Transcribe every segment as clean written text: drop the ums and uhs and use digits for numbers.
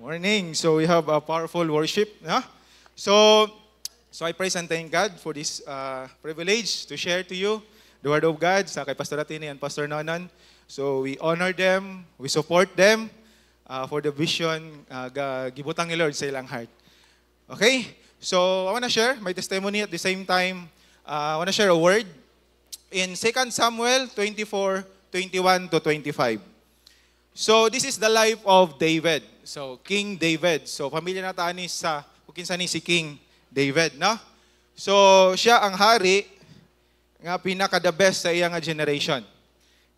Morning. So we have a powerful worship. Yeah? So I praise and thank God for this privilege to share to you the Word of God sa kay Pastor Atini and Pastor Nonon. So we honor them, we support them for the vision gibutang ni Lord sa ilang heart. Okay? So I want to share my testimony at the same time. I want to share a word in 2 Samuel 24:21 to 25. So this is the life of David. So King David. So pamilya na tani sa kinsa ni si King David, no? So siya ang hari nga pinaka the best sa iyang generation.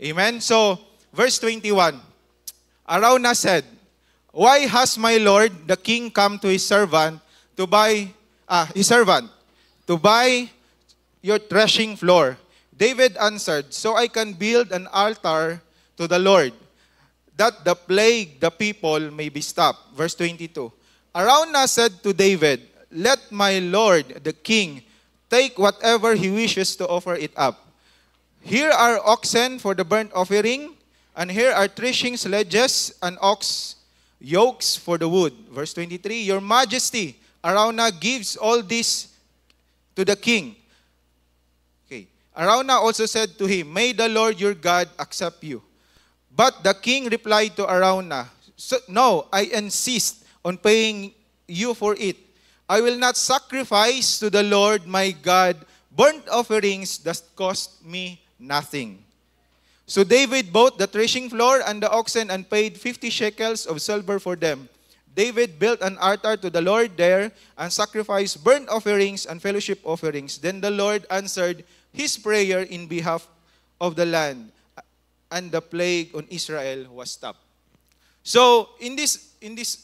Amen. So verse 21. Arauna said, "Why has my lord the king come to his servant to buy your threshing floor?" David answered, "So I can build an altar to the Lord, that the plague the people may be stopped." Verse 22. Arauna said to David, "Let my lord the king take whatever he wishes to offer it up. Here are oxen for the burnt offering, and here are threshing sledges and ox yokes for the wood." Verse 23. "Your majesty," Arauna gives all this to the king. Okay. Arauna also said to him, "May the Lord your God accept you." But the king replied to Arauna, "No, I insist on paying you for it. I will not sacrifice to the Lord my God burnt offerings that cost me nothing." So David bought the threshing floor and the oxen and paid 50 shekels of silver for them. David built an altar to the Lord there and sacrificed burnt offerings and fellowship offerings. Then the Lord answered his prayer in behalf of the land, and the plague on Israel was stopped. So in this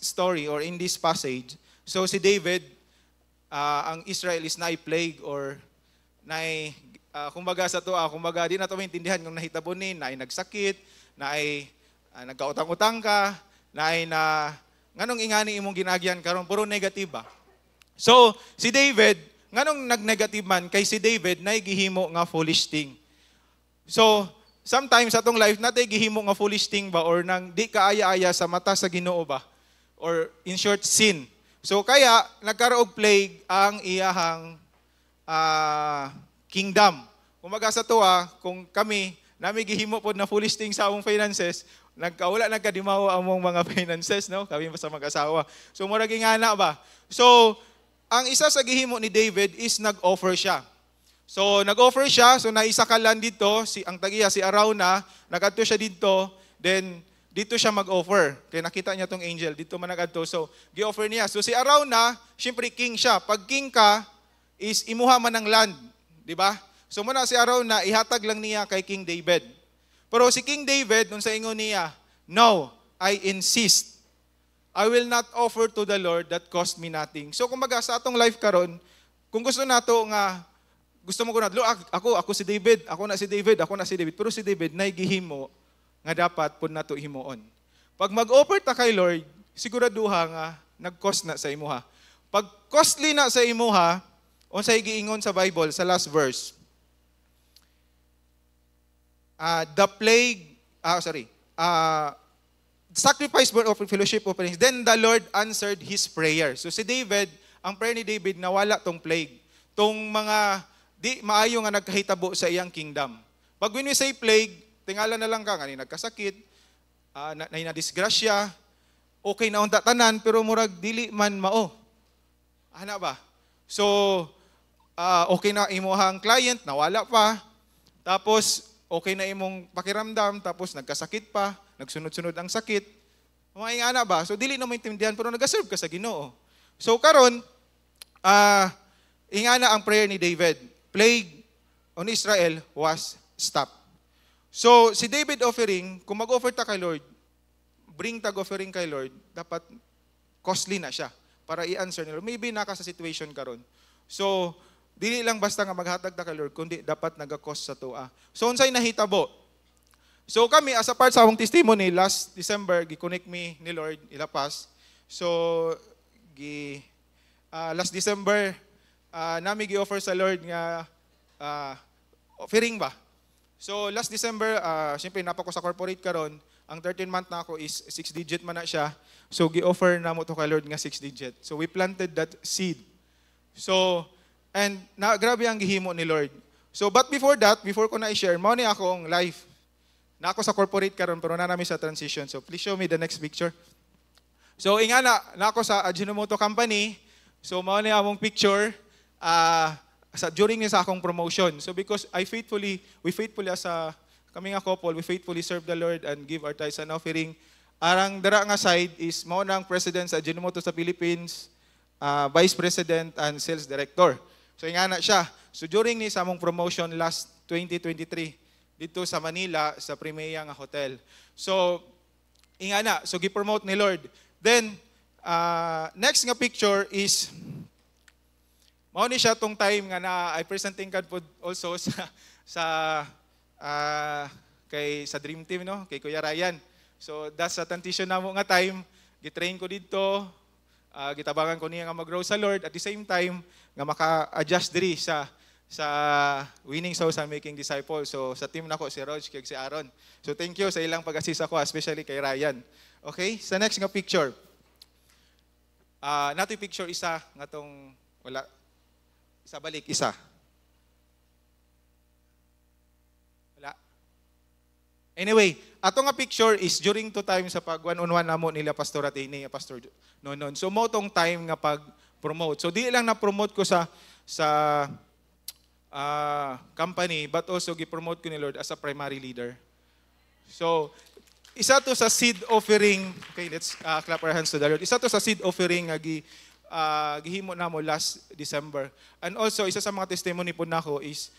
story or in this passage, so si David, ang Israel is na-plague or kumbaga sa to, kumbaga di na to maintindihan kung nahitabo ni, na ay nagsakit, na ay nagkautang-utang ka, na ay nganong ingani imong ginagyan karon puro negatiba. So si David, nganong nagnegative man kay si David na gihimo nga foolish thing. So sometimes sa atong life natin gihimo nga foolish thing ba or nang di kaaya-aya sa mata sa Ginoo ba, or in short sin. So kaya nagkaroon og plague ang iyahang kingdom. Kumaga sa tuwa, kung kami nami gihimo pod na foolish thing sa among finances, nagkaula nagkadimaw among mga finances, no? Kami sa mag-asawa. So mura gingana ba? So ang isa sa gihimo ni David is nag-offer siya. So nag-offer siya, so naisa ka lang dito, ang tagiya si Arauna, nagadto siya dito, then dito siya mag-offer. Kaya nakita niya tong angel, dito man nagadto. So gi-offer niya. So si Arauna, syempre king siya. Pag king ka, is imuha man ng land, di ba? So muna si Arauna, ihatag lang niya kay King David. Pero si King David, nung sa ingon niya, "No, I insist. I will not offer to the Lord that cost me nothing." So kumbaga sa atong life karon, kung gusto nato nga gusto mo ko na, ako si David, ako na si David. Pero si David, naigihimo nga dapat po nato himuon. Pag mag-offer ta kay Lord, siguraduha nga nag-cost na sa imuha. Pag costly na sa imuha, unsay giingon sa Bible, sa last verse, sacrifice burnt offering, fellowship offerings. Then the Lord answered his prayer. So si David, ang prayer ni David, nawala tong plague. Tong mga di maayo nga nagkahitabo sa iyang kingdom. Pag when we say plague, tingala na lang ka, nga nagkasakit, na disgrasya, okay na unta tanan, pero murag dili man mao. Ana ba? So, okay na imuhang client, nawala pa. Tapos, okay na imong pakiramdam, tapos nagkasakit pa, nagsunod-sunod ang sakit. Mga ana ba? So, dili na maintindihan, pero nag-serve ka sa Ginoo. So, karon, ingana ang prayer ni David. Plague on Israel was stopped. So, si David offering, kung mag-offer ta kay Lord, bring tag-offering kay Lord, dapat costly na siya para i-answer ni Lord. Maybe naka sa situation karon. So, dili lang basta nga maghatag ta kay Lord, kundi dapat naga-cost sa tuwa. So, unsay nahitabo? So, kami, as a part sa akong testimony, last December, gi-connect me ni Lord, ilapas. So, last December, nami gi-offer sa Lord nga offering ba. So last December, siyempre napako sa corporate karon, ang 13-month na ako is 6-digit man na siya. So gi-offer na mo to kay Lord nga 6-digit. So we planted that seed. So and grabe ang gihimo ni Lord. So but before that, before ko na i-share, mao ni akong life. Na ako sa corporate karon pero na namin sa transition. So please show me the next picture. So inga na ako sa Ajinomoto company. So mao ni among picture during sa akong promotion. So because we faithfully as a kaming a couple, we faithfully serve the Lord and give our tithes and offering. Arang dara nga side is mao nang president sa Ajinomoto sa Philippines, vice president and sales director. So inga na siya. So during ni sa among promotion last 2023 dito sa Manila sa Primea nga hotel. So inga na, so gi-promote ni Lord. Then next nga picture is mao ni siya tong time nga na I presenting kad po also sa sa Dream Team no, kay Kuya Ryan. So that's sa transition namo nga time, gitrain ko dito, gitabangan ko niya nga mag-grow sa Lord at the same time nga maka-adjust diri sa winning souls and making disciples. So sa team nako si Rog kag si Aaron. So thank you sa ilang pag-assist ako, especially kay Ryan. Okay? Sa next nga picture. Nato yung picture isa nga tong wala isa balik isa. Wala. Anyway, ato nga picture is during to time sa pag one-on-one namo nila Pastor Atene, Pastor Nonon. So mo tong time nga pag-promote. So di lang na-promote ko sa company, but also gi-promote ko ni Lord as a primary leader. So, isa to sa seed offering. Okay, let's clap our hands to the Lord. Isa to sa seed offering nga gihimo namo last December. And also, isa sa mga testimony po nako is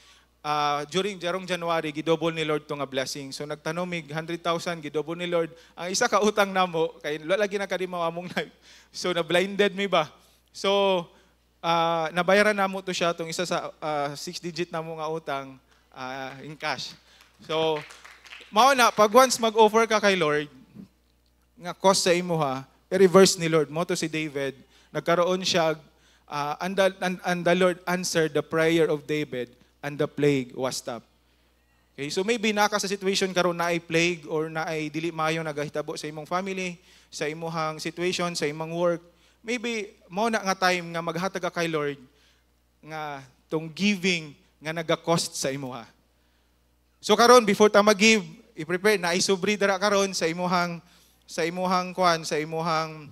during jarong January, gidouble ni Lord to nga blessing. So, nagtanomig 100,000, gidouble ni Lord. Ang isa ka utang namo, kay lagi na kadimaw among life. So, na-blinded mi ba? So, nabayaran na mo to siya itong isa sa 6-digit na mo nga utang in cash. So, mao na, pag once mag-offer ka kay Lord, nga cost sa imo ha, reverse ni Lord. Mo to si David, nagkaroon siya, and the Lord answered the prayer of David, and the plague was stopped. Okay, so maybe naka sa situation karon na ay plague or na ay dili maayo nagahitabo sa imong family, sa imong situation, sa imong work. Maybe mo na nga time nga maghatag ka kay Lord nga tong giving nga naga-cost sa imuha. So karon before ta mag-give, i-prepare na isubri dara karon sa imuhang kuan, sa imuhang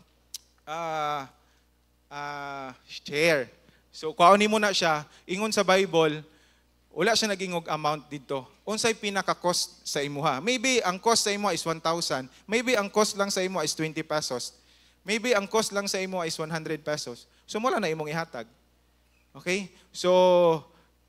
share. So kuhaon mo na siya, ingon sa Bible, wala siya nagingog amount dito. Unsay pinaka-cost sa imuha? Maybe ang cost sa imo is 1,000. Maybe ang cost lang sa imo is 20 pesos. Maybe ang cost lang sa imo is 100 pesos. So mula na imong ihatag. Okay? So,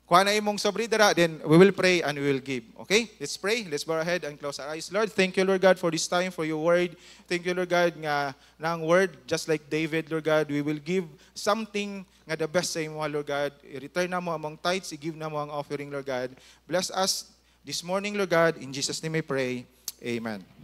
kuha na imong sobridara, then we will pray and we will give. Okay? Let's pray. Let's bow our head and close our eyes. Lord, thank you, Lord God, for this time, for your word. Thank you, Lord God, nga ang word, just like David, Lord God, we will give something nga the best sa imo, Lord God. I-return na mo among tithes, i-give na mo ang offering, Lord God. Bless us this morning, Lord God. In Jesus' name I pray. Amen.